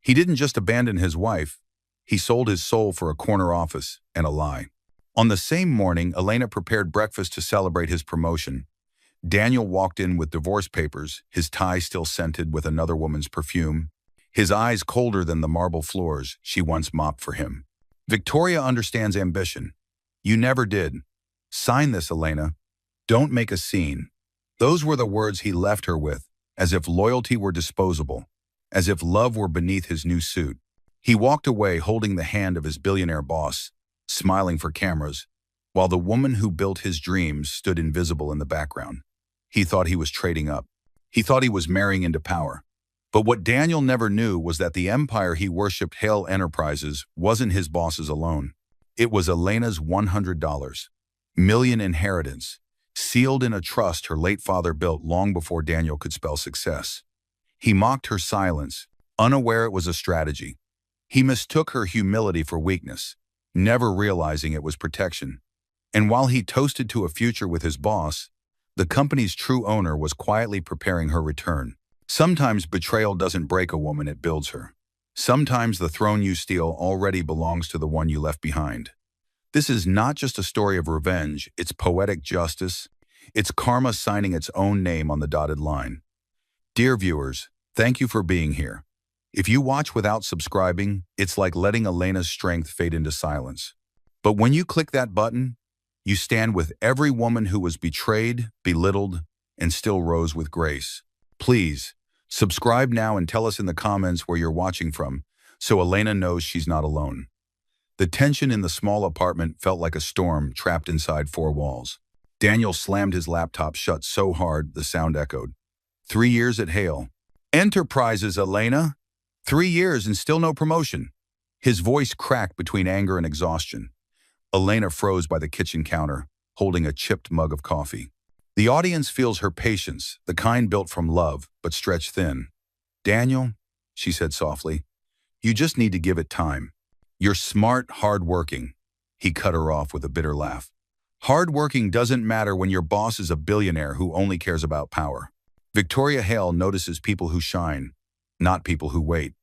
He didn't just abandon his wife, he sold his soul for a corner office and a lie. On the same morning, Elena prepared breakfast to celebrate his promotion. Daniel walked in with divorce papers, his tie still scented with another woman's perfume, his eyes colder than the marble floors she once mopped for him. Victoria understands ambition. You never did. Sign this, Elena. Don't make a scene. Those were the words he left her with, as if loyalty were disposable, as if love were beneath his new suit. He walked away holding the hand of his billionaire boss, smiling for cameras, while the woman who built his dreams stood invisible in the background. He thought he was trading up. He thought he was marrying into power. But what Daniel never knew was that the empire he worshipped, Hale Enterprises, wasn't his boss's alone. It was Elena's $100 million inheritance, sealed in a trust her late father built long before Daniel could spell success. He mocked her silence, unaware it was a strategy. He mistook her humility for weakness, never realizing it was protection. And while he toasted to a future with his boss, the company's true owner was quietly preparing her return. Sometimes betrayal doesn't break a woman, it builds her. Sometimes the throne you steal already belongs to the one you left behind. This is not just a story of revenge, it's poetic justice. It's karma signing its own name on the dotted line. Dear viewers, thank you for being here. If you watch without subscribing, it's like letting Elena's strength fade into silence. But when you click that button, you stand with every woman who was betrayed, belittled, and still rose with grace. Please, subscribe now and tell us in the comments where you're watching from, so Elena knows she's not alone. The tension in the small apartment felt like a storm trapped inside four walls. Daniel slammed his laptop shut so hard the sound echoed. 3 years at Hale Enterprises, Elena? 3 years and still no promotion. His voice cracked between anger and exhaustion. Elena froze by the kitchen counter, holding a chipped mug of coffee. The audience feels her patience, the kind built from love, but stretched thin. Daniel, she said softly, you just need to give it time. You're smart, hard-working. He cut her off with a bitter laugh. Hard-working doesn't matter when your boss is a billionaire who only cares about power. Victoria Hale notices people who shine, not people who wait.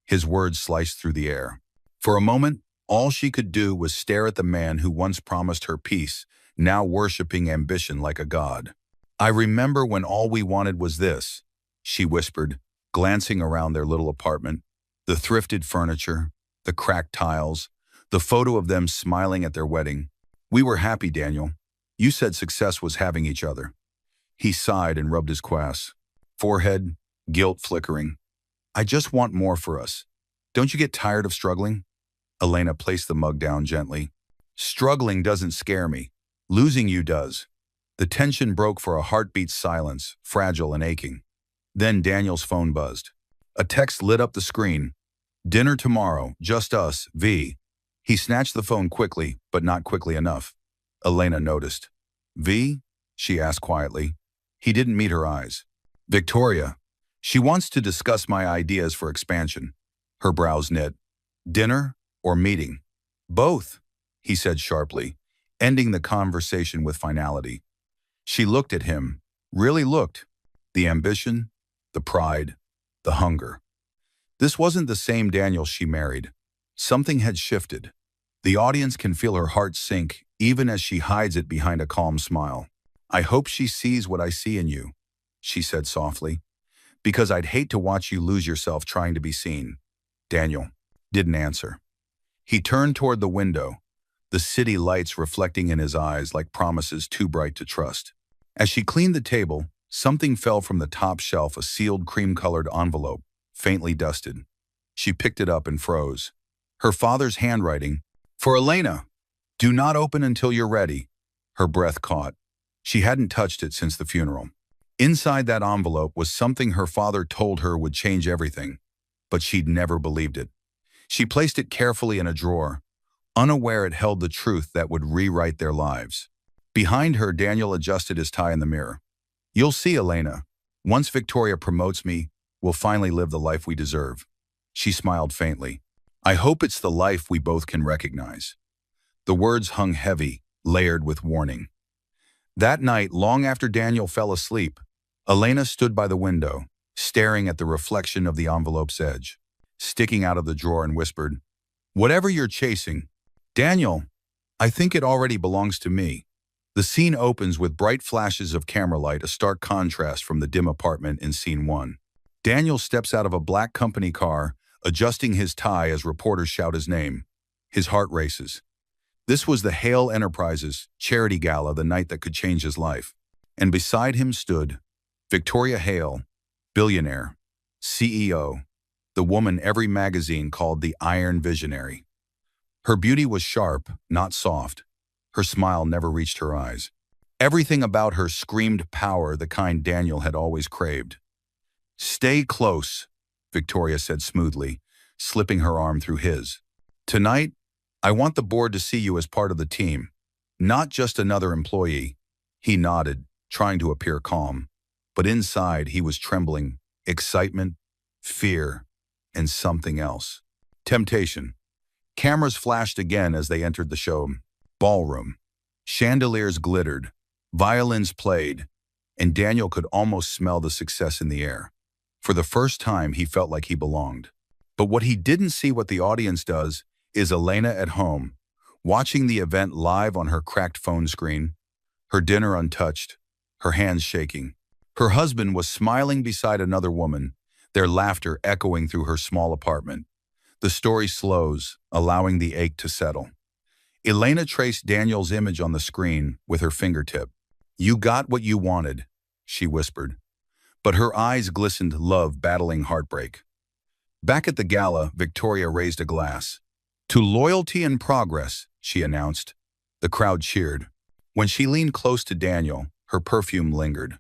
His words sliced through the air. For a moment, all she could do was stare at the man who once promised her peace, now worshipping ambition like a god. I remember when all we wanted was this, she whispered, glancing around their little apartment. The thrifted furniture, the cracked tiles, the photo of them smiling at their wedding. We were happy, Daniel. You said success was having each other. He sighed and rubbed his quass. Forehead, guilt flickering. I just want more for us. Don't you get tired of struggling? Elena placed the mug down gently. Struggling doesn't scare me. Losing you does. The tension broke for a heartbeat silence, fragile and aching. Then Daniel's phone buzzed. A text lit up the screen. Dinner tomorrow, just us, V. He snatched the phone quickly, but not quickly enough. Elena noticed. V? She asked quietly. He didn't meet her eyes. Victoria. She wants to discuss my ideas for expansion. Her brows knit. Dinner or meeting? Both, he said sharply, ending the conversation with finality. She looked at him, really looked. The ambition, the pride, the hunger. This wasn't the same Daniel she married. Something had shifted. The audience can feel her heart sink, even as she hides it behind a calm smile. I hope she sees what I see in you, she said softly, because I'd hate to watch you lose yourself trying to be seen. Daniel didn't answer. He turned toward the window, the city lights reflecting in his eyes like promises too bright to trust. As she cleaned the table, something fell from the top shelf, a sealed cream-colored envelope, faintly dusted. She picked it up and froze. Her father's handwriting, for Elena, do not open until you're ready. Her breath caught. She hadn't touched it since the funeral. Inside that envelope was something her father told her would change everything, but she'd never believed it. She placed it carefully in a drawer, unaware it held the truth that would rewrite their lives. Behind her, Daniel adjusted his tie in the mirror. You'll see, Elena. Once Victoria promotes me, we'll finally live the life we deserve. She smiled faintly. I hope it's the life we both can recognize. The words hung heavy, layered with warning. That night, long after Daniel fell asleep, Elena stood by the window, staring at the reflection of the envelope's edge. sticking out of the drawer and whispered, "Whatever you're chasing, Daniel, I think it already belongs to me." The scene opens with bright flashes of camera light, a stark contrast from the dim apartment in scene 1. Daniel steps out of a black company car, adjusting his tie as reporters shout his name. His heart races. This was the Hale Enterprises charity gala, the night that could change his life. And beside him stood Victoria Hale, billionaire, CEO, the woman every magazine called the Iron Visionary. Her beauty was sharp, not soft. Her smile never reached her eyes. Everything about her screamed power, the kind Daniel had always craved. "Stay close," Victoria said smoothly, slipping her arm through his. "Tonight, I want the board to see you as part of the team, not just another employee." He nodded, trying to appear calm, but inside he was trembling, excitement, fear, and something else. Temptation. Cameras flashed again as they entered the show ballroom. Chandeliers glittered, violins played, and Daniel could almost smell the success in the air. For the first time, he felt like he belonged. But what he didn't see, what the audience does, is Elena at home, watching the event live on her cracked phone screen, her dinner untouched, her hands shaking. Her husband was smiling beside another woman, their laughter echoing through her small apartment. The story slows, allowing the ache to settle. Elena traced Daniel's image on the screen with her fingertip. "You got what you wanted," she whispered. But her eyes glistened, love battling heartbreak. Back at the gala, Victoria raised a glass. "To loyalty and progress," she announced. The crowd cheered. When she leaned close to Daniel, her perfume lingered.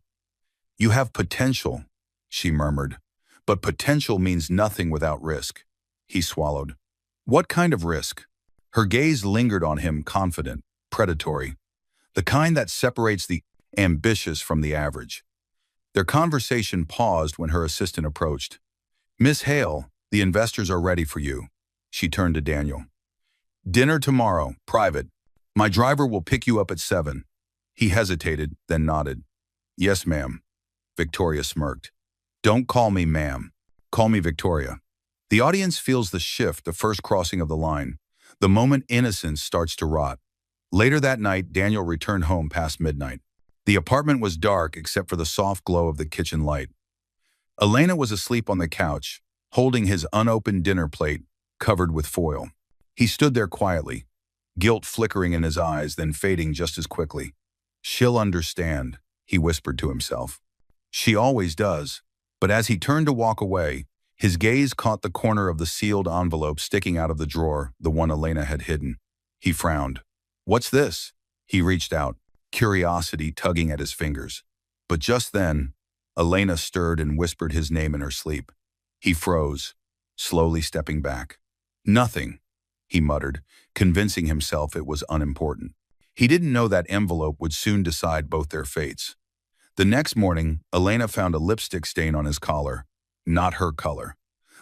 "You have potential," she murmured. "But potential means nothing without risk." He swallowed. "What kind of risk?" Her gaze lingered on him, confident, predatory. The kind that separates the ambitious from the average. Their conversation paused when her assistant approached. "Miss Hale, the investors are ready for you." She turned to Daniel. "Dinner tomorrow, private. My driver will pick you up at 7. He hesitated, then nodded. "Yes, ma'am." Victoria smirked. "Don't call me ma'am. Call me Victoria." The audience feels the shift, the first crossing of the line, the moment innocence starts to rot. Later that night, Daniel returned home past midnight. The apartment was dark except for the soft glow of the kitchen light. Elena was asleep on the couch, holding his unopened dinner plate covered with foil. He stood there quietly, guilt flickering in his eyes, then fading just as quickly. "She'll understand," he whispered to himself. "She always does." But as he turned to walk away, his gaze caught the corner of the sealed envelope sticking out of the drawer, the one Elena had hidden. He frowned. "What's this?" He reached out, curiosity tugging at his fingers. But just then, Elena stirred and whispered his name in her sleep. He froze, slowly stepping back. "Nothing," he muttered, convincing himself it was unimportant. He didn't know that envelope would soon decide both their fates. The next morning, Elena found a lipstick stain on his collar. Not her color.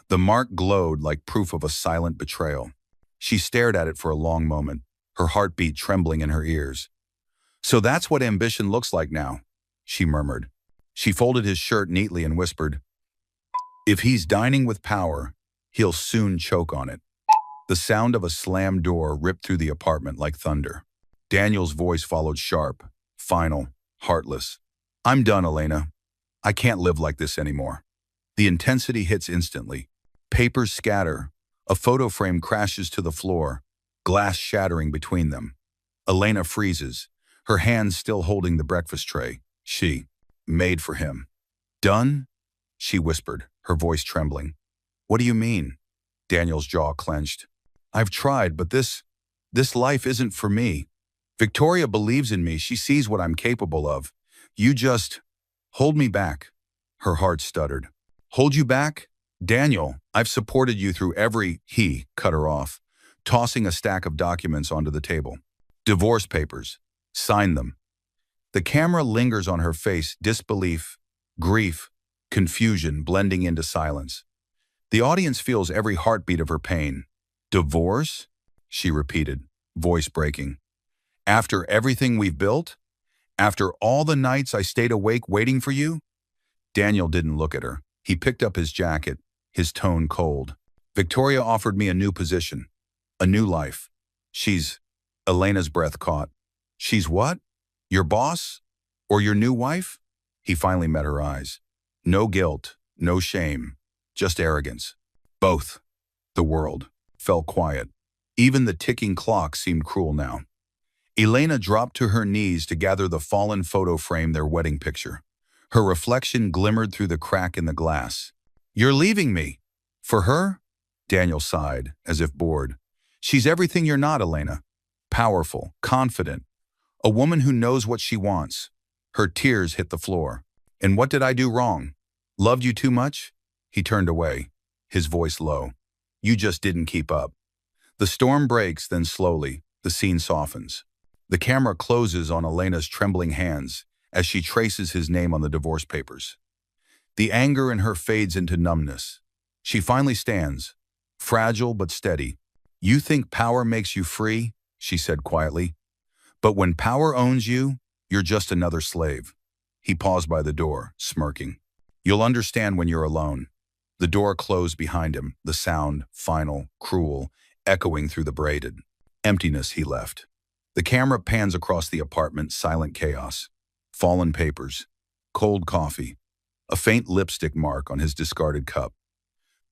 The mark glowed like proof of a silent betrayal. She stared at it for a long moment, her heartbeat trembling in her ears. "So that's what ambition looks like now," she murmured. She folded his shirt neatly and whispered, "If he's dining with power, he'll soon choke on it." The sound of a slammed door ripped through the apartment like thunder. Daniel's voice followed, sharp, final, heartless. "I'm done, Elena. I can't live like this anymore." The intensity hits instantly. Papers scatter. A photo frame crashes to the floor, glass shattering between them. Elena freezes, her hands still holding the breakfast tray. She, made for him. "Done?" she whispered, her voice trembling. "What do you mean?" Daniel's jaw clenched. "I've tried, but this life isn't for me. Victoria believes in me. She sees what I'm capable of. You just hold me back." Her heart stuttered. "Hold you back? Daniel, I've supported you through every..." He cut her off, tossing a stack of documents onto the table. "Divorce papers. Sign them." The camera lingers on her face, disbelief, grief, confusion blending into silence. The audience feels every heartbeat of her pain. "Divorce?" she repeated, voice breaking. "After everything we've built? After all the nights I stayed awake waiting for you?" Daniel didn't look at her. He picked up his jacket, his tone cold. Victoria offered me a new position, a new life. She's... Elena's breath caught. She's what? Your boss? Or your new wife? He finally met her eyes. No guilt, no shame, just arrogance. Both. The world fell quiet. Even the ticking clock seemed cruel now. Elena dropped to her knees to gather the fallen photo frame, their wedding picture. Her reflection glimmered through the crack in the glass. You're leaving me. For her? Daniel sighed, as if bored. She's everything you're not, Elena. Powerful, confident, a woman who knows what she wants. Her tears hit the floor. And what did I do wrong? Loved you too much? He turned away, his voice low. You just didn't keep up. The storm breaks, then slowly, the scene softens. The camera closes on Elena's trembling hands as she traces his name on the divorce papers. The anger in her fades into numbness. She finally stands, fragile but steady. You think power makes you free? She said quietly. But when power owns you, you're just another slave. He paused by the door, smirking. You'll understand when you're alone. The door closed behind him, the sound, final, cruel, echoing through the braided emptiness he left. The camera pans across the apartment, silent chaos. Fallen papers, cold coffee, a faint lipstick mark on his discarded cup.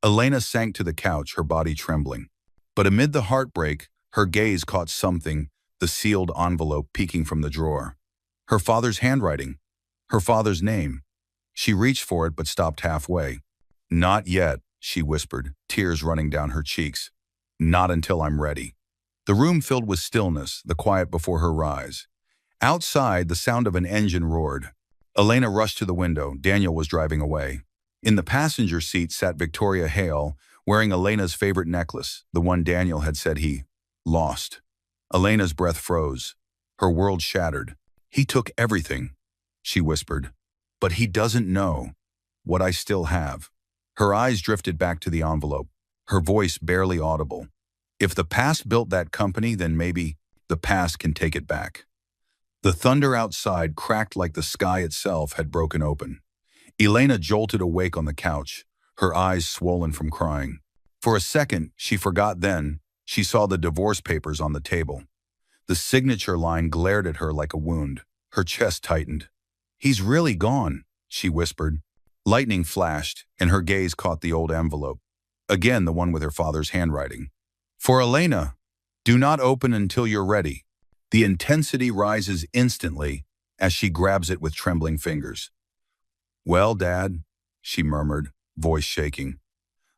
Elena sank to the couch, her body trembling. But amid the heartbreak, her gaze caught something, the sealed envelope peeking from the drawer. Her father's handwriting, her father's name. She reached for it but stopped halfway. Not yet, she whispered, tears running down her cheeks. Not until I'm ready. The room filled with stillness, the quiet before her rise. Outside, the sound of an engine roared. Elena rushed to the window. Daniel was driving away. In the passenger seat sat Victoria Hale, wearing Elena's favorite necklace, the one Daniel had said he lost. Elena's breath froze. Her world shattered. He took everything, she whispered. But he doesn't know what I still have. Her eyes drifted back to the envelope, her voice barely audible. If the past built that company, then maybe the past can take it back. The thunder outside cracked like the sky itself had broken open. Elena jolted awake on the couch, her eyes swollen from crying. For a second, she forgot. Then she saw the divorce papers on the table. The signature line glared at her like a wound. Her chest tightened. He's really gone, she whispered. Lightning flashed, and her gaze caught the old envelope. Again, the one with her father's handwriting. For Elena, do not open until you're ready. The intensity rises instantly as she grabs it with trembling fingers. Well, Dad, she murmured, voice shaking.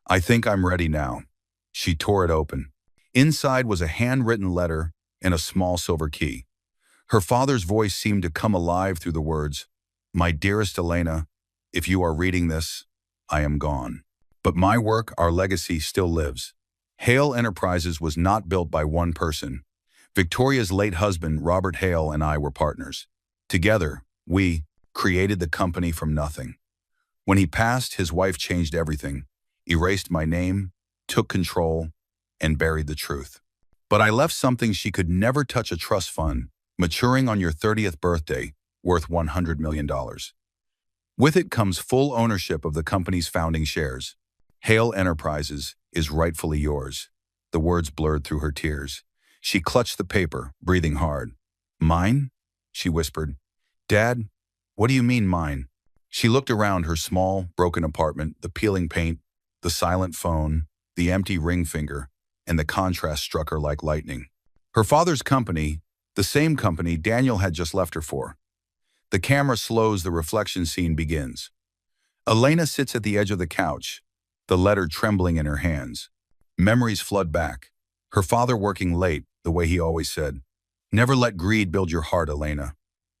I think I'm ready now. She tore it open. Inside was a handwritten letter and a small silver key. Her father's voice seemed to come alive through the words, My dearest Elena, if you are reading this, I am gone. But my work, our legacy, still lives. Hale Enterprises was not built by one person. Victoria's late husband, Robert Hale, and I were partners. Together, we created the company from nothing. When he passed, his wife changed everything, erased my name, took control, and buried the truth. But I left something she could never touch, a trust fund, maturing on your 30th birthday, worth $100 million. With it comes full ownership of the company's founding shares. Hale Enterprises is rightfully yours. The words blurred through her tears. She clutched the paper, breathing hard. Mine? She whispered. Dad, what do you mean mine? She looked around her small, broken apartment, the peeling paint, the silent phone, the empty ring finger, and the contrast struck her like lightning. Her father's company, the same company Daniel had just left her for. The camera slows, the reflection scene begins. Elena sits at the edge of the couch, the letter trembling in her hands. Memories flood back. Her father working late, the way he always said. Never let greed build your heart, Elena.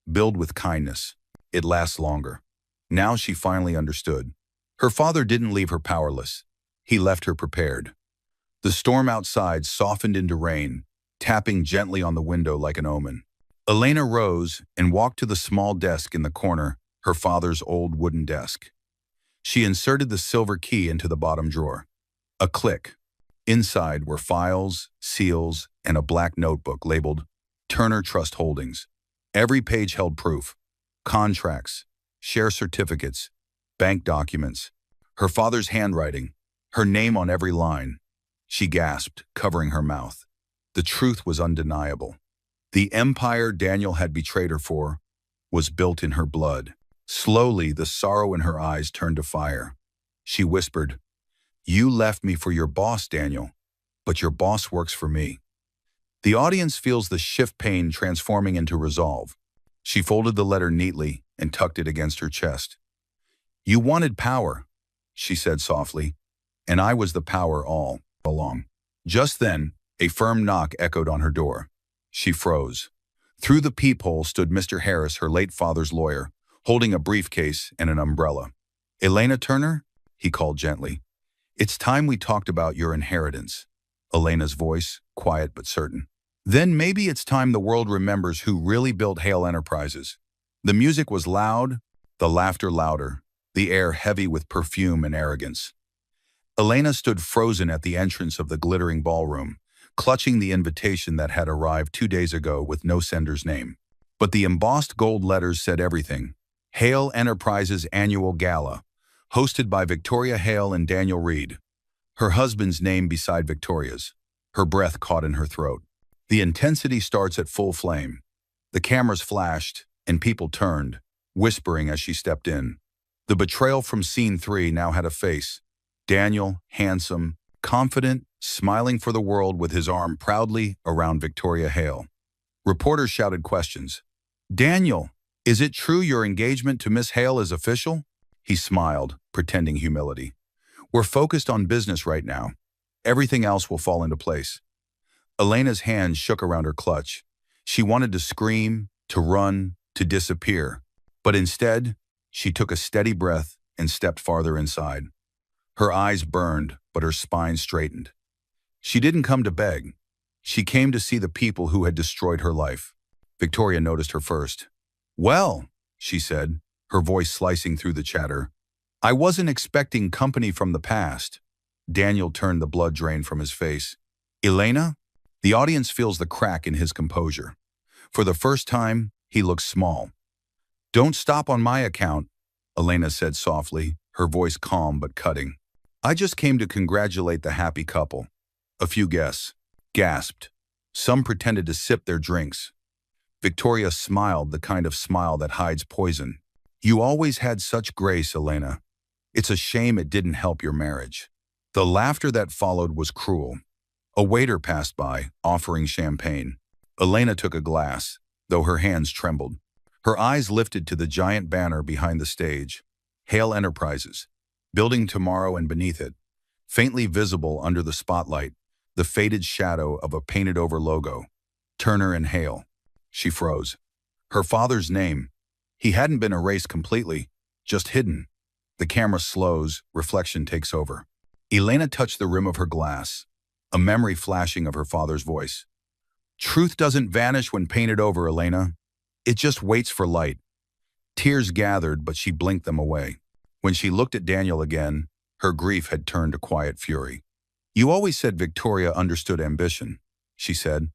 Build with kindness. It lasts longer. Now she finally understood. Her father didn't leave her powerless. He left her prepared. The storm outside softened into rain, tapping gently on the window like an omen. Elena rose and walked to the small desk in the corner, her father's old wooden desk. She inserted the silver key into the bottom drawer. A click. Inside were files, seals, and a black notebook labeled Turner Trust Holdings. Every page held proof. Contracts, share certificates, bank documents, her father's handwriting, Her name on every line. She gasped, covering her mouth. The truth was undeniable. The empire Daniel had betrayed her for was built in her blood. Slowly, the sorrow in her eyes turned to fire. She whispered, "You left me for your boss, Daniel, but your boss works for me." The audience feels the shift pain transforming into resolve. She folded the letter neatly and tucked it against her chest. "You wanted power," she said softly, "and I was the power all along." Just then, a firm knock echoed on her door. She froze. Through the peephole stood Mr. Harris, her late father's lawyer, holding a briefcase and an umbrella. "Elena Turner?" he called gently. "It's time we talked about your inheritance." Elena's voice, quiet but certain. "Then maybe it's time the world remembers who really built Hale Enterprises." The music was loud, the laughter louder, the air heavy with perfume and arrogance. Elena stood frozen at the entrance of the glittering ballroom, clutching the invitation that had arrived 2 days ago with no sender's name. But the embossed gold letters said everything. Hale Enterprises Annual Gala, hosted by Victoria Hale and Daniel Reed. Her husband's name beside Victoria's. Her breath caught in her throat. The intensity starts at full flame. The cameras flashed, and people turned, whispering as she stepped in. The betrayal from Scene 3 now had a face. Daniel, handsome, confident, smiling for the world with his arm proudly around Victoria Hale. Reporters shouted questions. "Daniel, is it true your engagement to Miss Hale is official?" He smiled, pretending humility. "We're focused on business right now. Everything else will fall into place." Elena's hands shook around her clutch. She wanted to scream, to run, to disappear. But instead, she took a steady breath and stepped farther inside. Her eyes burned, but her spine straightened. She didn't come to beg. She came to see the people who had destroyed her life. Victoria noticed her first. "Well," she said, her voice slicing through the chatter, "I wasn't expecting company from the past." Daniel turned the blood drain from his face. "Elena?" The audience feels the crack in his composure. For the first time, he looks small. "Don't stop on my account," Elena said softly, her voice calm but cutting. "I just came to congratulate the happy couple." A few guests gasped. Some pretended to sip their drinks. Victoria smiled, the kind of smile that hides poison. "You always had such grace, Elena. It's a shame it didn't help your marriage." The laughter that followed was cruel. A waiter passed by, offering champagne. Elena took a glass, though her hands trembled. Her eyes lifted to the giant banner behind the stage. Hale Enterprises. Building tomorrow, and beneath it, faintly visible under the spotlight, the faded shadow of a painted-over logo. Turner and Hale. She froze. Her father's name. He hadn't been erased completely, just hidden. The camera slows, reflection takes over. Elena touched the rim of her glass, a memory flashing of her father's voice. "Truth doesn't vanish when painted over, Elena. It just waits for light." Tears gathered, but she blinked them away. When she looked at Daniel again, her grief had turned to quiet fury. "You always said Victoria understood ambition," she said.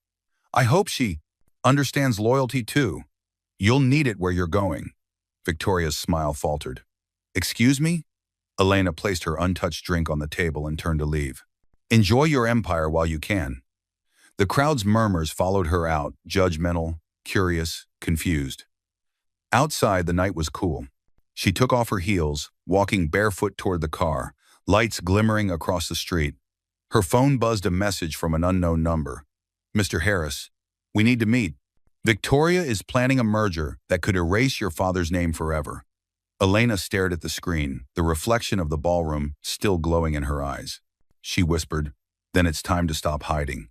"I hope she understands loyalty too. You'll need it where you're going." Victoria's smile faltered. "Excuse me?" Elena placed her untouched drink on the table and turned to leave. "Enjoy your empire while you can." The crowd's murmurs followed her out, judgmental, curious, confused. Outside, the night was cool. She took off her heels, walking barefoot toward the car, lights glimmering across the street. Her phone buzzed a message from an unknown number. "Mr. Harris, we need to meet. Victoria is planning a merger that could erase your father's name forever." Elena stared at the screen, the reflection of the ballroom still glowing in her eyes. She whispered, "Then it's time to stop hiding."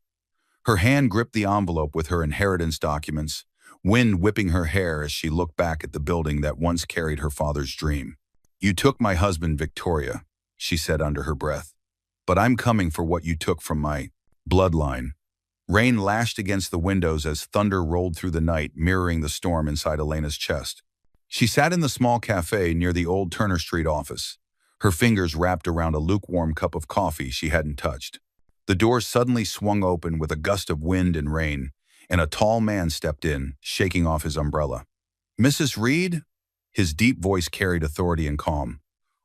Her hand gripped the envelope with her inheritance documents, wind whipping her hair as she looked back at the building that once carried her father's dream. "You took my husband, Victoria," she said under her breath. "But I'm coming for what you took from my bloodline." Rain lashed against the windows as thunder rolled through the night, mirroring the storm inside Elena's chest. She sat in the small cafe near the old Turner Street office, her fingers wrapped around a lukewarm cup of coffee she hadn't touched. The door suddenly swung open with a gust of wind and rain, and a tall man stepped in, shaking off his umbrella. "Mrs. Reed?" His deep voice carried authority and calm.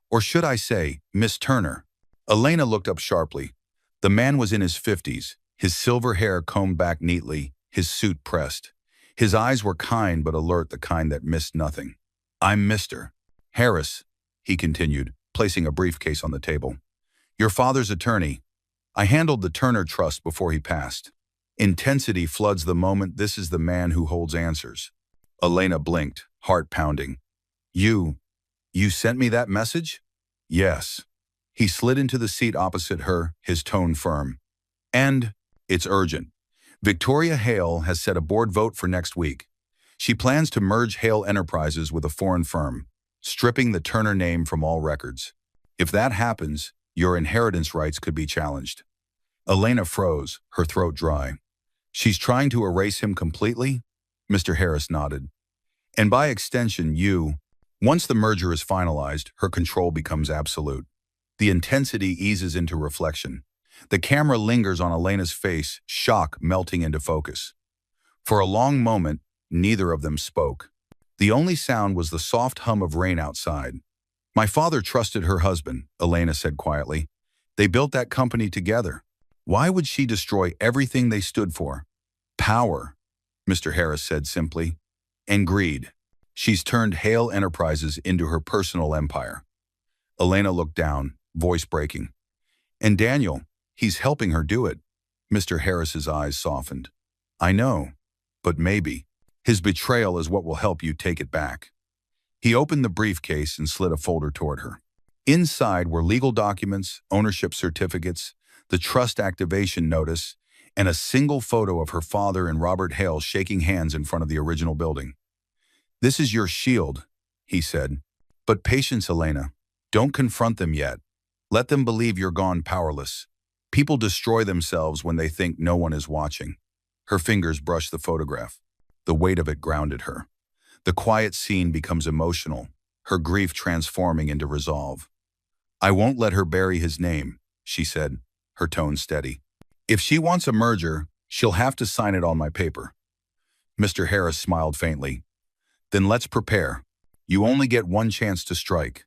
"Or should I say, Miss Turner?" Elena looked up sharply. The man was in his 50s, his silver hair combed back neatly, his suit pressed. His eyes were kind but alert, the kind that missed nothing. "I'm Mr. Harris," he continued, placing a briefcase on the table. "Your father's attorney. I handled the Turner Trust before he passed." Intensity floods the moment. This is the man who holds answers. Elena blinked, heart pounding. You sent me that message?" "Yes." He slid into the seat opposite her, his tone firm. "And it's urgent. Victoria Hale has set a board vote for next week. She plans to merge Hale Enterprises with a foreign firm, stripping the Turner name from all records. If that happens, your inheritance rights could be challenged." Elena froze, her throat dry. "She's trying to erase him completely?" Mr. Harris nodded. "And by extension, you. Once the merger is finalized, her control becomes absolute." The intensity eases into reflection. The camera lingers on Elena's face, shock melting into focus. For a long moment, neither of them spoke. The only sound was the soft hum of rain outside. "My father trusted her husband," Elena said quietly. "They built that company together. Why would she destroy everything they stood for?" "Power," Mr. Harris said simply. "And greed. She's turned Hale Enterprises into her personal empire." Elena looked down, voice breaking. "And Daniel, he's helping her do it." Mr. Harris's eyes softened. "I know, but maybe his betrayal is what will help you take it back." He opened the briefcase and slid a folder toward her. Inside were legal documents, ownership certificates, the trust activation notice, and a single photo of her father and Robert Hale shaking hands in front of the original building. "This is your shield," he said. "But patience, Elena. Don't confront them yet. Let them believe you're gone powerless. People destroy themselves when they think no one is watching." Her fingers brushed the photograph. The weight of it grounded her. The quiet scene becomes emotional, her grief transforming into resolve. "I won't let her bury his name," she said, her tone steady. "If she wants a merger, she'll have to sign it on my paper." Mr. Harris smiled faintly. "Then let's prepare. You only get one chance to strike."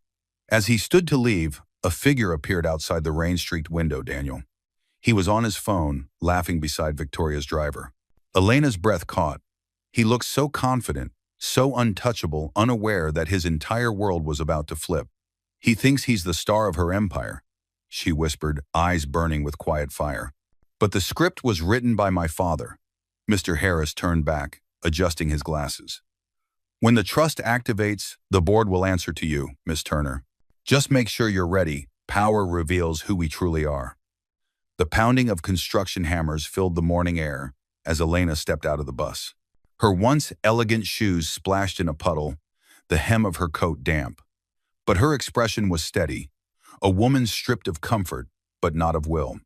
As he stood to leave, a figure appeared outside the rain-streaked window. Daniel. He was on his phone, laughing beside Victoria's driver. Elena's breath caught. He looked so confident, so untouchable, unaware that his entire world was about to flip. "He thinks he's the star of her empire," she whispered, eyes burning with quiet fire. "But the script was written by my father." Mr. Harris turned back, adjusting his glasses. "When the trust activates, the board will answer to you, Miss Turner. Just make sure you're ready. Power reveals who we truly are." The pounding of construction hammers filled the morning air as Elena stepped out of the bus. Her once elegant shoes splashed in a puddle, the hem of her coat damp. But her expression was steady, a woman stripped of comfort, but not of will.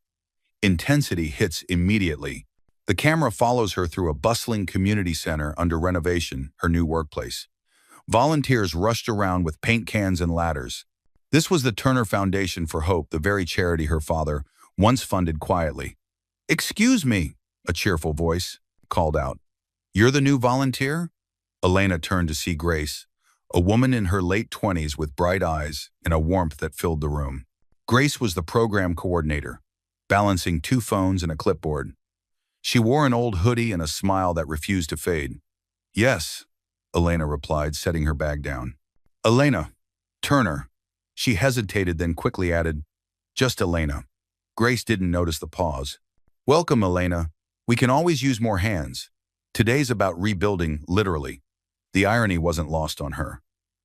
Intensity hits immediately. The camera follows her through a bustling community center under renovation, her new workplace. Volunteers rushed around with paint cans and ladders. This was the Turner Foundation for Hope, the very charity her father once funded quietly. "Excuse me," a cheerful voice called out. "You're the new volunteer?" Elena turned to see Grace, a woman in her late 20s with bright eyes and a warmth that filled the room. Grace was the program coordinator, balancing 2 phones and a clipboard. She wore an old hoodie and a smile that refused to fade. "Yes," Elena replied, setting her bag down. "Elena Turner." She hesitated, then quickly added, "Just Elena." Grace didn't notice the pause. "Welcome, Elena. We can always use more hands. Today's about rebuilding, literally." The irony wasn't lost on her.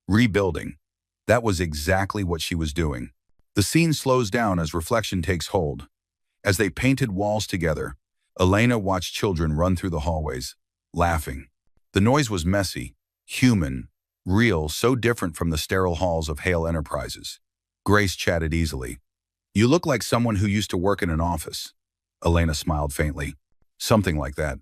Rebuilding. That was exactly what she was doing. The scene slows down as reflection takes hold. As they painted walls together, Elena watched children run through the hallways, laughing. The noise was messy, human, real, so different from the sterile halls of Hale Enterprises. Grace chatted easily. "You look like someone who used to work in an office." Elena smiled faintly. "Something like that."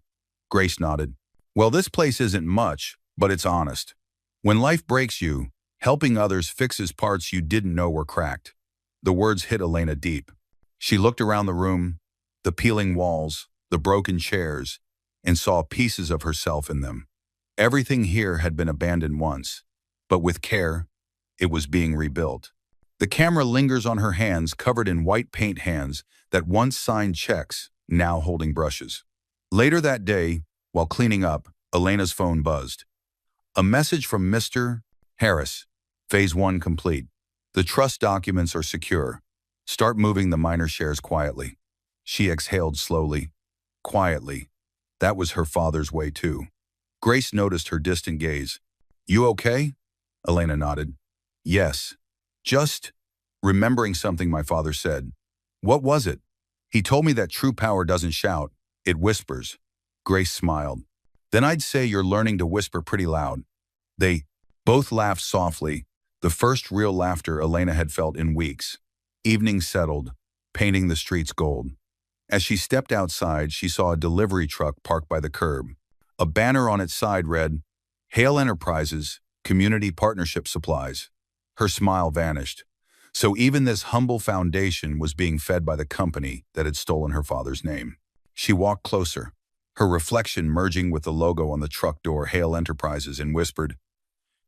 Grace nodded. "Well, this place isn't much, but it's honest. When life breaks you, helping others fixes parts you didn't know were cracked." The words hit Elena deep. She looked around the room, the peeling walls, the broken chairs, and saw pieces of herself in them. Everything here had been abandoned once, but with care, it was being rebuilt. The camera lingers on her hands covered in white paint hands that once signed checks, now holding brushes. Later that day, while cleaning up, Elena's phone buzzed. A message from Mr. Harris. Phase 1 complete. The trust documents are secure. Start moving the minor shares quietly. She exhaled slowly. Quietly. That was her father's way too. Grace noticed her distant gaze. You okay? Elena nodded. Yes. Just remembering something my father said. What was it? He told me that true power doesn't shout, it whispers. Grace smiled. Then I'd say you're learning to whisper pretty loud. They both laughed softly, the first real laughter Elena had felt in weeks. Evening settled, painting the streets gold. As she stepped outside, she saw a delivery truck parked by the curb. A banner on its side read, Hale Enterprises, Community Partnership Supplies. Her smile vanished. So even this humble foundation was being fed by the company that had stolen her father's name. She walked closer, her reflection merging with the logo on the truck door, Hale Enterprises, and whispered,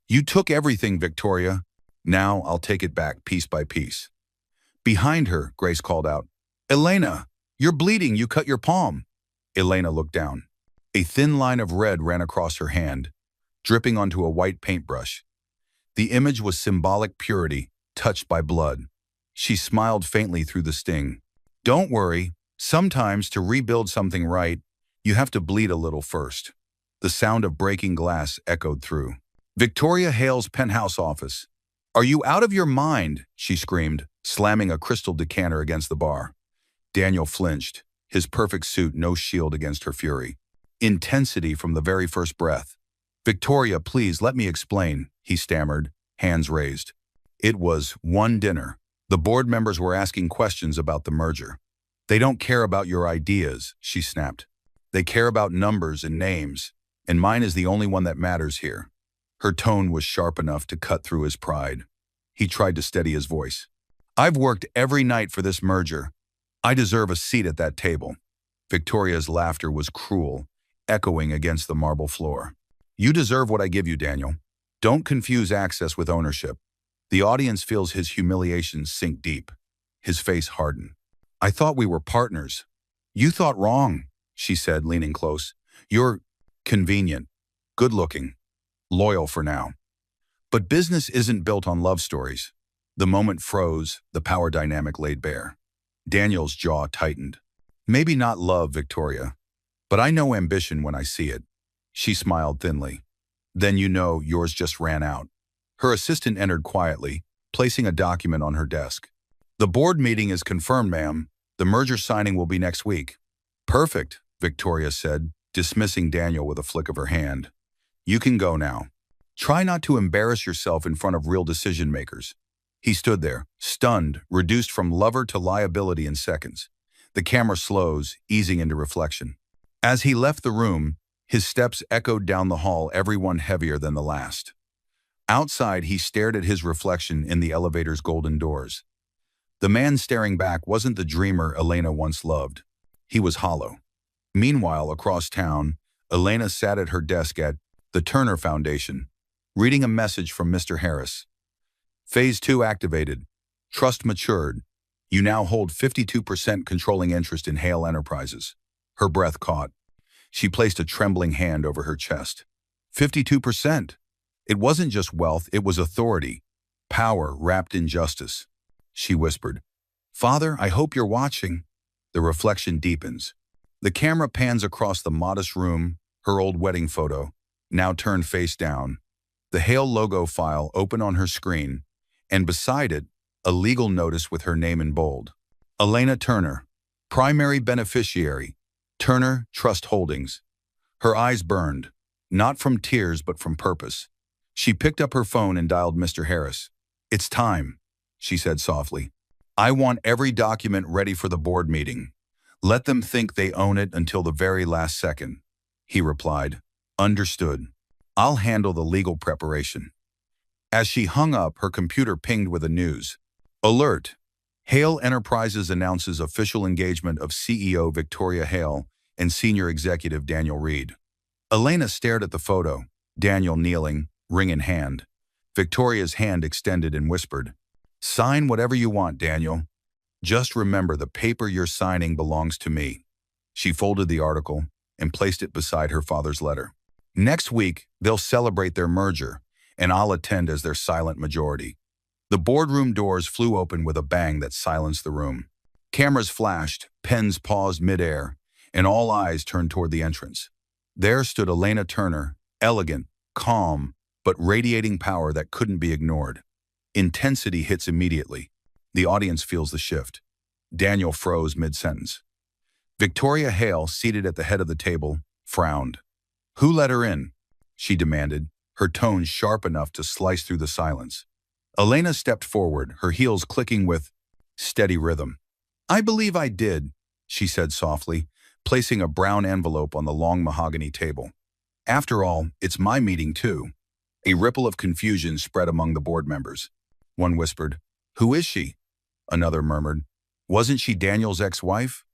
You took everything, Victoria. Now I'll take it back piece by piece. Behind her, Grace called out, Elena, you're bleeding, you cut your palm. Elena looked down. A thin line of red ran across her hand, dripping onto a white paintbrush. The image was symbolic purity, touched by blood. She smiled faintly through the sting. Don't worry, sometimes to rebuild something right, you have to bleed a little first. The sound of breaking glass echoed through. Victoria Hale's penthouse office. Are you out of your mind? She screamed, slamming a crystal decanter against the bar. Daniel flinched, his perfect suit no shield against her fury. Intensity from the very first breath. Victoria, please let me explain, he stammered, hands raised. It was one dinner. The board members were asking questions about the merger. They don't care about your ideas, she snapped. They care about numbers and names, and mine is the only one that matters here. Her tone was sharp enough to cut through his pride. He tried to steady his voice. I've worked every night for this merger. I deserve a seat at that table. Victoria's laughter was cruel, echoing against the marble floor. You deserve what I give you, Daniel. Don't confuse access with ownership. The audience feels his humiliation sink deep. His face hardened. I thought we were partners. You thought wrong, she said, leaning close. You're convenient, good-looking, loyal for now. But business isn't built on love stories. The moment froze, the power dynamic laid bare. Daniel's jaw tightened. Maybe not love, Victoria, but I know ambition when I see it. She smiled thinly. Then you know yours just ran out. Her assistant entered quietly, placing a document on her desk. The board meeting is confirmed, ma'am. The merger signing will be next week. Perfect, Victoria said, dismissing Daniel with a flick of her hand. You can go now. Try not to embarrass yourself in front of real decision makers. He stood there, stunned, reduced from lover to liability in seconds. The camera slows, easing into reflection. As he left the room, his steps echoed down the hall, every one heavier than the last. Outside, he stared at his reflection in the elevator's golden doors. The man staring back wasn't the dreamer Elena once loved. He was hollow. Meanwhile, across town, Elena sat at her desk at the Turner Foundation, reading a message from Mr. Harris. Phase 2 activated. Trust matured. You now hold 52% controlling interest in Hale Enterprises. Her breath caught. She placed a trembling hand over her chest. 52%. It wasn't just wealth, it was authority. Power wrapped in justice. She whispered, Father, I hope you're watching. The reflection deepens. The camera pans across the modest room, her old wedding photo, now turned face down. The Hale logo file open on her screen, and beside it, a legal notice with her name in bold. Elena Turner, primary beneficiary, Turner Trust Holdings. Her eyes burned, not from tears but from purpose. She picked up her phone and dialed Mr. Harris. It's time, she said softly. I want every document ready for the board meeting. Let them think they own it until the very last second. He replied, Understood. I'll handle the legal preparation. As she hung up, her computer pinged with a news. Alert! Hale Enterprises announces official engagement of CEO Victoria Hale and Senior Executive Daniel Reed. Elena stared at the photo, Daniel kneeling, ring in hand. Victoria's hand extended and whispered, Sign whatever you want, Daniel. Just remember the paper you're signing belongs to me. She folded the article and placed it beside her father's letter. Next week, they'll celebrate their merger, and I'll attend as their silent majority. The boardroom doors flew open with a bang that silenced the room. Cameras flashed, pens paused midair, and all eyes turned toward the entrance. There stood Elena Turner, elegant, calm, but radiating power that couldn't be ignored. Intensity hits immediately. The audience feels the shift. Daniel froze mid-sentence. Victoria Hale, seated at the head of the table, frowned. "Who let her in?" she demanded, her tone sharp enough to slice through the silence. Elena stepped forward, her heels clicking with steady rhythm. "I believe I did," she said softly, placing a brown envelope on the long mahogany table. "After all, it's my meeting too." A ripple of confusion spread among the board members. One whispered, "Who is she?" Another murmured, "Wasn't she Daniel's ex-wife?"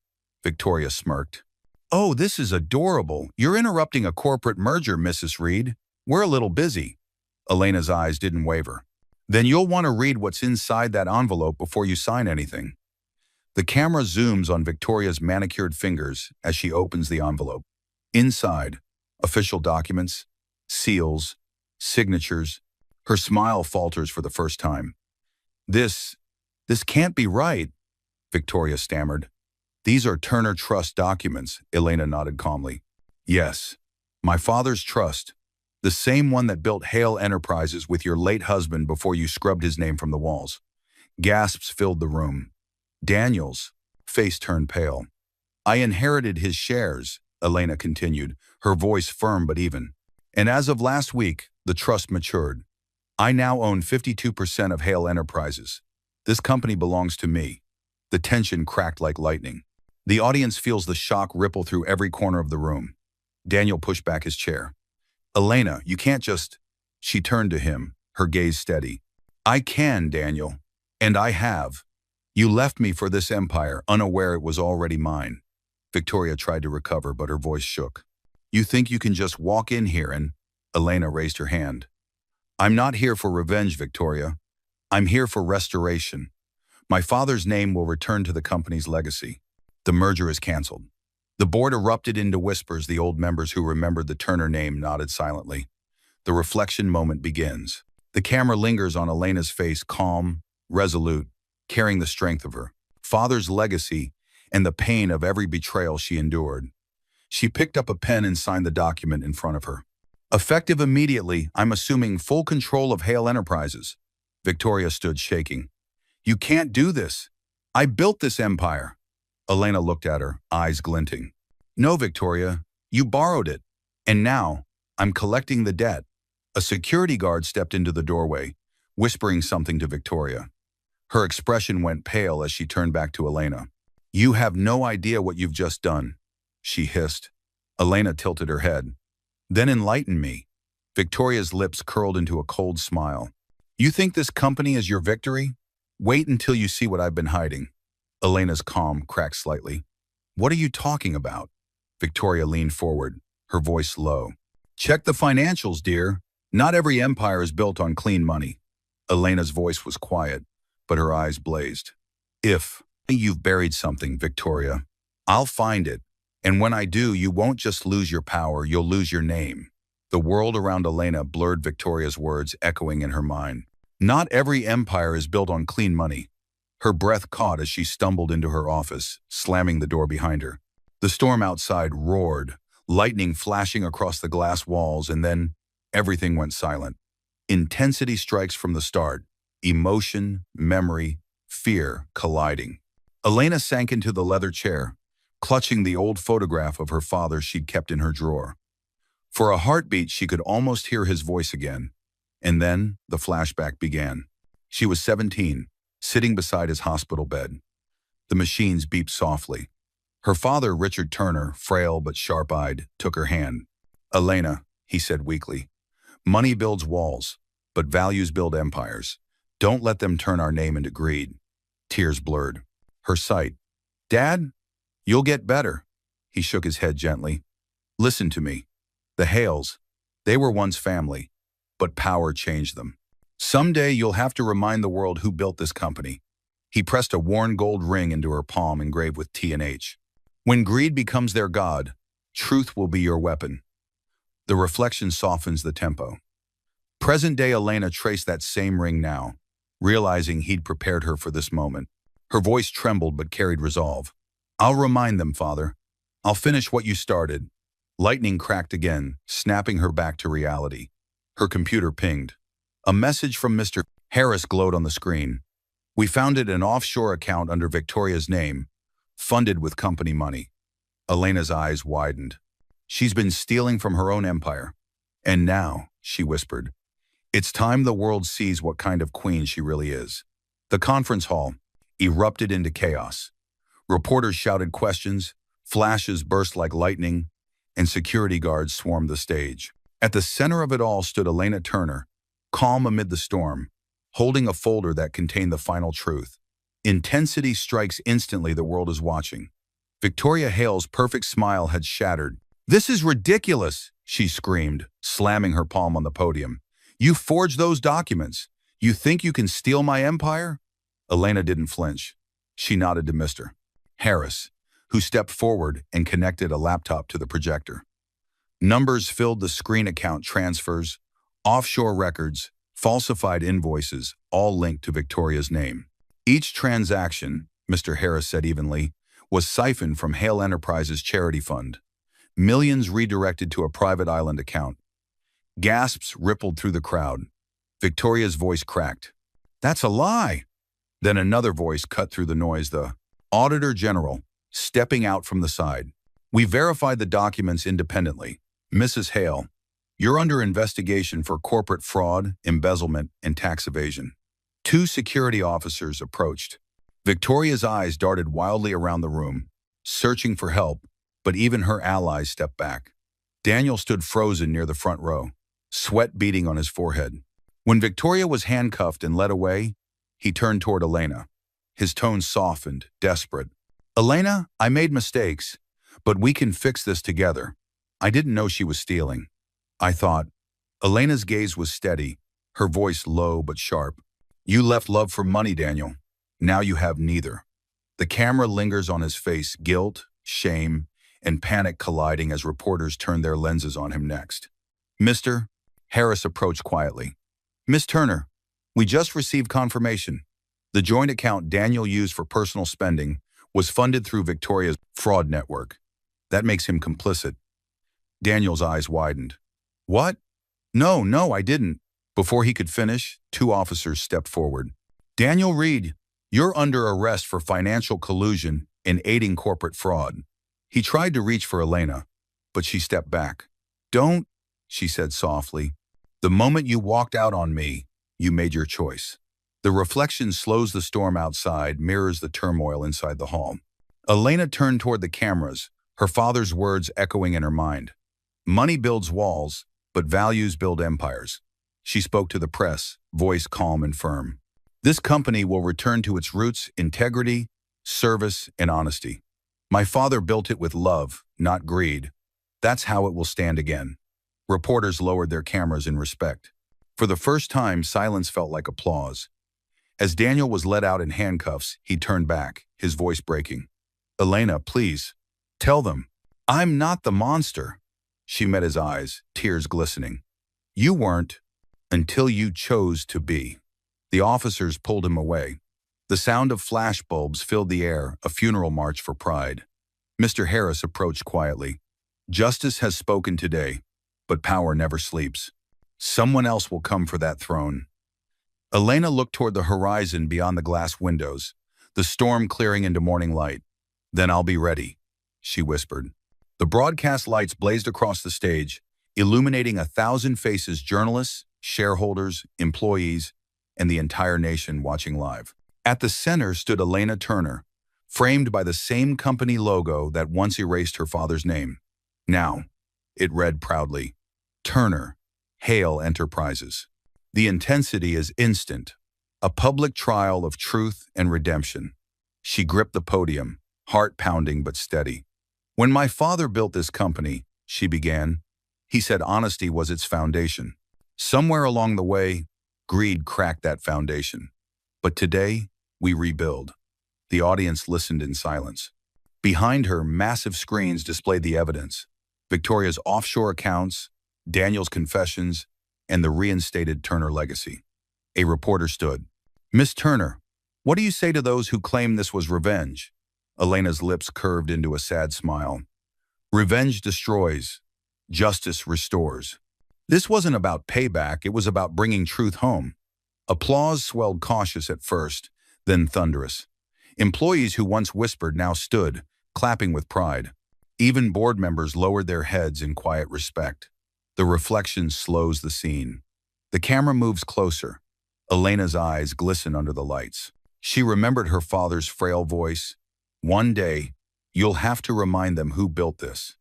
Victoria smirked. "Oh, this is adorable. You're interrupting a corporate merger, Mrs. Reed. We're a little busy." Elena's eyes didn't waver. "Then you'll want to read what's inside that envelope before you sign anything." The camera zooms on Victoria's manicured fingers as she opens the envelope. Inside, official documents, seals, signatures. Her smile falters for the first time. This can't be right," Victoria stammered. "These are Turner Trust documents," Elena nodded calmly. "Yes, my father's trust, the same one that built Hale Enterprises with your late husband before you scrubbed his name from the walls." Gasps filled the room. Daniel's face turned pale. "I inherited his shares," Elena continued, her voice firm but even. "And as of last week, the trust matured. I now own 52% of Hale Enterprises. This company belongs to me." The tension cracked like lightning. The audience feels the shock ripple through every corner of the room. Daniel pushed back his chair. "Elena, you can't just—" She turned to him, her gaze steady. "I can, Daniel. And I have. You left me for this empire, unaware it was already mine." Victoria tried to recover, but her voice shook. "You think you can just walk in here and—" Elena raised her hand. "I'm not here for revenge, Victoria. I'm here for restoration. My father's name will return to the company's legacy. The merger is canceled." The board erupted into whispers. The old members who remembered the Turner name nodded silently. The reflection moment begins. The camera lingers on Elena's face, calm, resolute, carrying the strength of her father's legacy and the pain of every betrayal she endured. She picked up a pen and signed the document in front of her. "Effective immediately, I'm assuming full control of Hale Enterprises." Victoria stood shaking. "You can't do this. I built this empire." Elena looked at her, eyes glinting. "No, Victoria, you borrowed it. And now, I'm collecting the debt." A security guard stepped into the doorway, whispering something to Victoria. Her expression went pale as she turned back to Elena. "You have no idea what you've just done," she hissed. Elena tilted her head. "Then enlighten me." Victoria's lips curled into a cold smile. "You think this company is your victory? Wait until you see what I've been hiding." Elena's calm cracked slightly. "What are you talking about?" Victoria leaned forward, her voice low. "Check the financials, dear. Not every empire is built on clean money." Elena's voice was quiet, but her eyes blazed. "If you've buried something, Victoria, I'll find it. And when I do, you won't just lose your power, you'll lose your name." The world around Elena blurred Victoria's words echoing in her mind. Not every empire is built on clean money. Her breath caught as she stumbled into her office, slamming the door behind her. The storm outside roared, lightning flashing across the glass walls, and then everything went silent. Intensity strikes from the start. Emotion, memory, fear colliding. Elena sank into the leather chair, clutching the old photograph of her father she'd kept in her drawer. For a heartbeat, she could almost hear his voice again. And then the flashback began. She was 17, sitting beside his hospital bed. The machines beeped softly. Her father, Richard Turner, frail but sharp-eyed, took her hand. "Elena," he said weakly, "money builds walls, but values build empires. Don't let them turn our name into greed." Tears blurred her sight. "Dad, you'll get better." He shook his head gently. "Listen to me. The Hales, they were once family, but power changed them. Someday you'll have to remind the world who built this company. He pressed a worn gold ring into her palm engraved with T and H. When greed becomes their god, truth will be your weapon. The reflection softens the tempo. Present-day Elena traced that same ring now, realizing he'd prepared her for this moment. Her voice trembled but carried resolve. I'll remind them, Father. I'll finish what you started. Lightning cracked again, snapping her back to reality. Her computer pinged. A message from Mr. Harris glowed on the screen. We founded an offshore account under Victoria's name, funded with company money. Elena's eyes widened. She's been stealing from her own empire. And now, she whispered, it's time the world sees what kind of queen she really is. The conference hall erupted into chaos. Reporters shouted questions, flashes burst like lightning, and security guards swarmed the stage. At the center of it all stood Elena Turner, calm amid the storm, holding a folder that contained the final truth. Intensity strikes instantly, the world is watching. Victoria Hale's perfect smile had shattered. This is ridiculous, she screamed, slamming her palm on the podium. You forged those documents. You think you can steal my empire? Elena didn't flinch. She nodded to Mr. Harris, who stepped forward and connected a laptop to the projector. Numbers filled the screen: account transfers, offshore records, falsified invoices, all linked to Victoria's name. Each transaction, Mr. Harris said evenly, was siphoned from Hale Enterprises' charity fund. Millions redirected to a private island account. Gasps rippled through the crowd. Victoria's voice cracked. That's a lie. Then another voice cut through the noise, the Auditor General, stepping out from the side. We verified the documents independently. Mrs. Hale, you're under investigation for corporate fraud, embezzlement, and tax evasion. Two security officers approached. Victoria's eyes darted wildly around the room, searching for help, but even her allies stepped back. Daniel stood frozen near the front row, sweat beading on his forehead. When Victoria was handcuffed and led away, he turned toward Elena. His tone softened, desperate. Elena, I made mistakes, but we can fix this together. I didn't know she was stealing. I thought. Elena's gaze was steady, her voice low but sharp. You left love for money, Daniel. Now you have neither. The camera lingers on his face, guilt, shame, and panic colliding as reporters turn their lenses on him next. Mr. Harris approached quietly. Miss Turner, we just received confirmation. The joint account Daniel used for personal spending was funded through Victoria's fraud network. That makes him complicit. Daniel's eyes widened. What? No, I didn't. Before he could finish, two officers stepped forward. Daniel Reed, you're under arrest for financial collusion and aiding corporate fraud. He tried to reach for Elena, but she stepped back. Don't, she said softly. The moment you walked out on me, you made your choice. The reflection slows the storm outside, mirrors the turmoil inside the hall. Elena turned toward the cameras, her father's words echoing in her mind. Money builds walls, but values build empires. She spoke to the press, voice calm and firm. This company will return to its roots: integrity, service, and honesty. My father built it with love, not greed. That's how it will stand again. Reporters lowered their cameras in respect. For the first time, silence felt like applause. As Daniel was led out in handcuffs, he turned back, his voice breaking. Elena, please, tell them. I'm not the monster. She met his eyes, tears glistening. You weren't, until you chose to be. The officers pulled him away. The sound of flashbulbs filled the air, a funeral march for pride. Mr. Harris approached quietly. Justice has spoken today, but power never sleeps. Someone else will come for that throne. Elena looked toward the horizon beyond the glass windows, the storm clearing into morning light. Then I'll be ready, she whispered. The broadcast lights blazed across the stage, illuminating 1,000 faces: journalists, shareholders, employees, and the entire nation watching live. At the center stood Elena Turner, framed by the same company logo that once erased her father's name. Now, it read proudly, Turner, Hale Enterprises. The intensity is instant, a public trial of truth and redemption. She gripped the podium, heart pounding but steady. When my father built this company, she began, he said honesty was its foundation. Somewhere along the way, Greed cracked that foundation. But today, we rebuild. The audience listened in silence. Behind her, massive screens displayed the evidence. Victoria's offshore accounts, Daniel's confessions, and the reinstated Turner legacy. A reporter stood. "Miss Turner, what do you say to those who claim this was revenge?" Elena's lips curved into a sad smile. "Revenge destroys. Justice restores." This wasn't about payback, it was about bringing truth home. Applause swelled cautious at first, then thunderous. Employees who once whispered now stood, clapping with pride. Even board members lowered their heads in quiet respect. The reflection slows the scene. The camera moves closer. Elena's eyes glisten under the lights. She remembered her father's frail voice. "One day, you'll have to remind them who built this."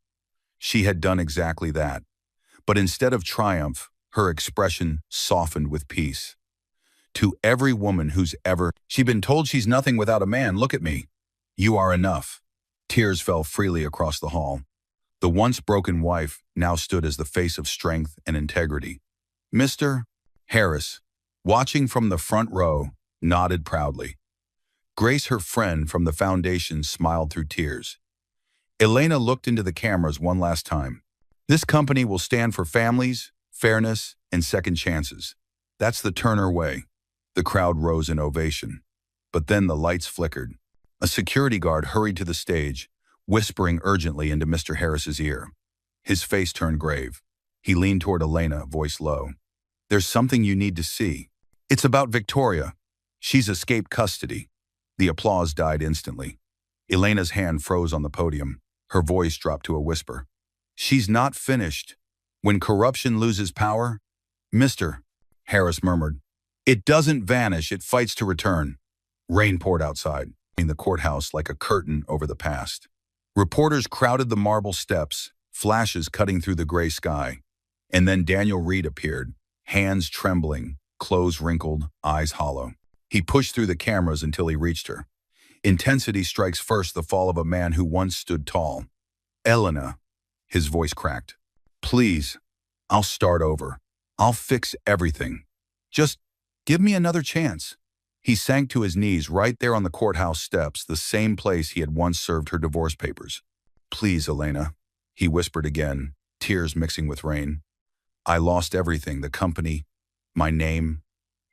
She had done exactly that. But instead of triumph, her expression softened with peace. "To every woman who's ever been told she's nothing without a man, look at me. You are enough." Tears fell freely across the hall. The once broken wife now stood as the face of strength and integrity. Mr. Harris, watching from the front row, nodded proudly. Grace, her friend from the foundation, smiled through tears. Elena looked into the cameras one last time. "This company will stand for families, fairness, and second chances. That's the Turner way." The crowd rose in ovation. But then the lights flickered. A security guard hurried to the stage, whispering urgently into Mr. Harris's ear. His face turned grave. He leaned toward Elena, voice low. "There's something you need to see. It's about Victoria. She's escaped custody." The applause died instantly. Elena's hand froze on the podium. Her voice dropped to a whisper. "She's not finished. When corruption loses power..." "Mr. Harris murmured. "It doesn't vanish, it fights to return." Rain poured outside, in the courthouse like a curtain over the past. Reporters crowded the marble steps, flashes cutting through the gray sky. And then Daniel Reed appeared, hands trembling, clothes wrinkled, eyes hollow. He pushed through the cameras until he reached her. Intensity strikes first the fall of a man who once stood tall. "Elena," his voice cracked. "Please, I'll start over. I'll fix everything. Just give me another chance." He sank to his knees right there on the courthouse steps, the same place he had once served her divorce papers. "Please, Elena," he whispered again, tears mixing with rain. "I lost everything, the company, my name,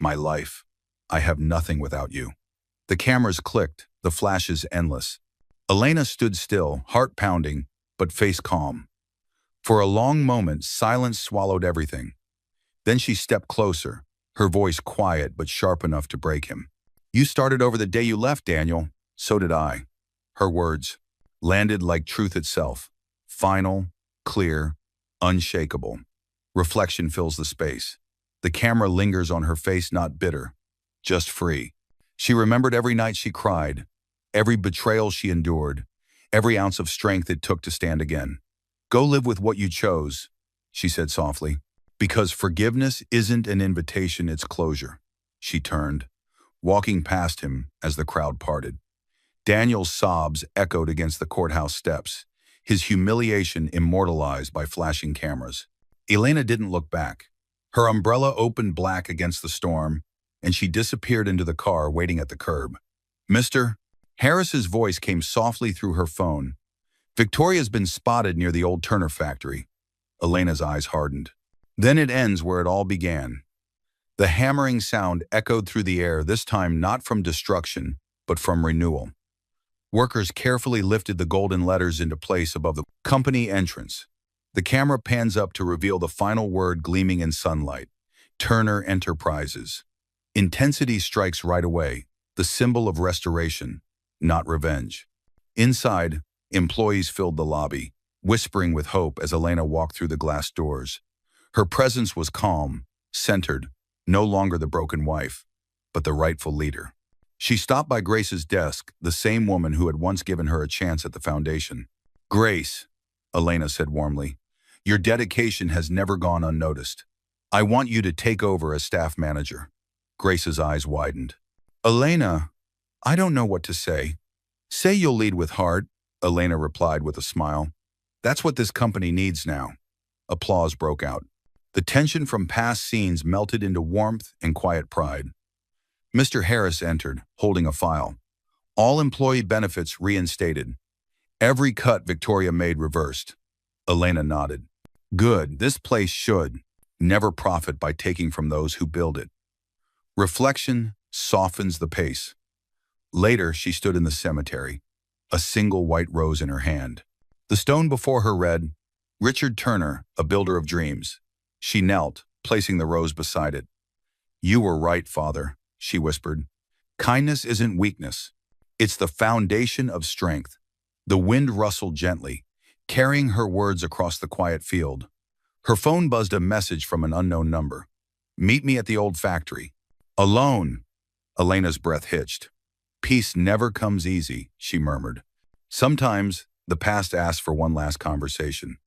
my life. I have nothing without you." The cameras clicked, the flashes endless. Elena stood still, heart pounding, but face calm. For a long moment, silence swallowed everything. Then she stepped closer, her voice quiet but sharp enough to break him. "You started over the day you left, Daniel. So did I." Her words landed like truth itself, final, clear, unshakable. Reflection fills the space. The camera lingers on her face, not bitter, just free. She remembered every night she cried, every betrayal she endured, every ounce of strength it took to stand again. "Go live with what you chose," she said softly. "Because forgiveness isn't an invitation, it's closure." She turned, walking past him as the crowd parted. Daniel's sobs echoed against the courthouse steps, his humiliation immortalized by flashing cameras. Elena didn't look back. Her umbrella opened black against the storm, and she disappeared into the car waiting at the curb. "Mr. Harris's voice came softly through her phone. "Victoria's been spotted near the old Turner factory." Elena's eyes hardened. Then it ends where it all began. The hammering sound echoed through the air, this time not from destruction, but from renewal. Workers carefully lifted the golden letters into place above the company entrance. The camera pans up to reveal the final word gleaming in sunlight: Turner Enterprises. Intensity strikes right away, the symbol of restoration, not revenge. Inside, employees filled the lobby, whispering with hope as Elena walked through the glass doors. Her presence was calm, centered, no longer the broken wife, but the rightful leader. She stopped by Grace's desk, the same woman who had once given her a chance at the foundation. "Grace," Elena said warmly, "your dedication has never gone unnoticed. I want you to take over as staff manager." Grace's eyes widened. "Elena, I don't know what to say." "Say you'll lead with heart," Elena replied with a smile. "That's what this company needs now." Applause broke out. The tension from past scenes melted into warmth and quiet pride. Mr. Harris entered, holding a file. All employee benefits reinstated. Every cut Victoria made reversed. Elena nodded. Good, this place should never profit by taking from those who build it. Reflection softens the pace. Later, she stood in the cemetery, a single white rose in her hand. The stone before her read, Richard Turner, a builder of dreams. She knelt, placing the rose beside it. You were right, Father, she whispered. Kindness isn't weakness. It's the foundation of strength. The wind rustled gently, carrying her words across the quiet field. Her phone buzzed a message from an unknown number. Meet me at the old factory. Alone. Elena's breath hitched. Peace never comes easy, she murmured. Sometimes the past asks for one last conversation.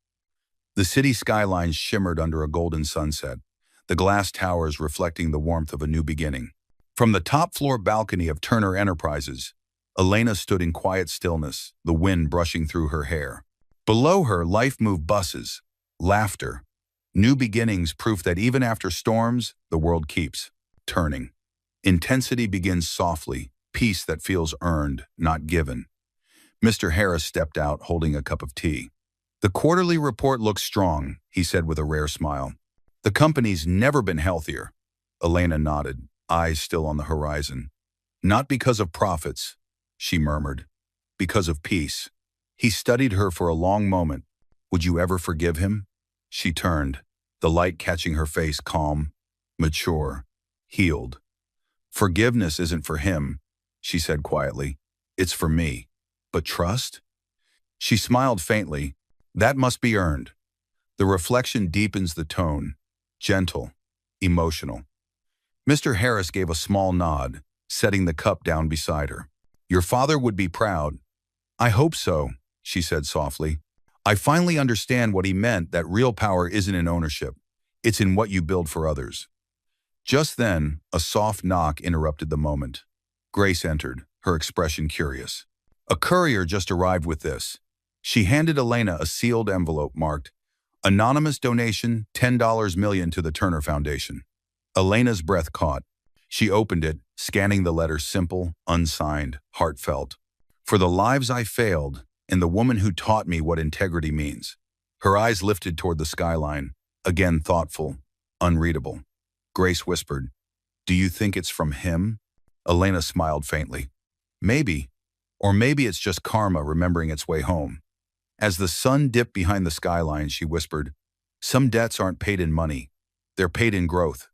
The city skyline shimmered under a golden sunset, the glass towers reflecting the warmth of a new beginning. From the top-floor balcony of Turner Enterprises, Elena stood in quiet stillness, the wind brushing through her hair. Below her, life moved buses, laughter, new beginnings, proof that even after storms, the world keeps turning. Intensity begins softly, peace that feels earned, not given. Mr. Harris stepped out, holding a cup of tea. The quarterly report looks strong, he said with a rare smile. The company's never been healthier. Elena nodded, eyes still on the horizon. Not because of profits, she murmured. Because of peace. He studied her for a long moment. Would you ever forgive him? She turned, the light catching her face, calm, mature, healed. Forgiveness isn't for him, she said quietly. It's for me. But trust? She smiled faintly. That must be earned. The reflection deepens the tone, gentle, emotional. Mr. Harris gave a small nod, setting the cup down beside her. Your father would be proud. I hope so, she said softly. I finally understand what he meant, that real power isn't in ownership. It's in what you build for others. Just then, a soft knock interrupted the moment. Grace entered, her expression curious. A courier just arrived with this. She handed Elena a sealed envelope marked, Anonymous donation, $10 million to the Turner Foundation. Elena's breath caught. She opened it, scanning the letter, simple, unsigned, heartfelt. For the lives I failed, and the woman who taught me what integrity means. Her eyes lifted toward the skyline, again thoughtful, unreadable. Grace whispered, Do you think it's from him? Elena smiled faintly. Maybe. Or maybe it's just karma remembering its way home. As the sun dipped behind the skyline, she whispered, Some debts aren't paid in money. They're paid in growth.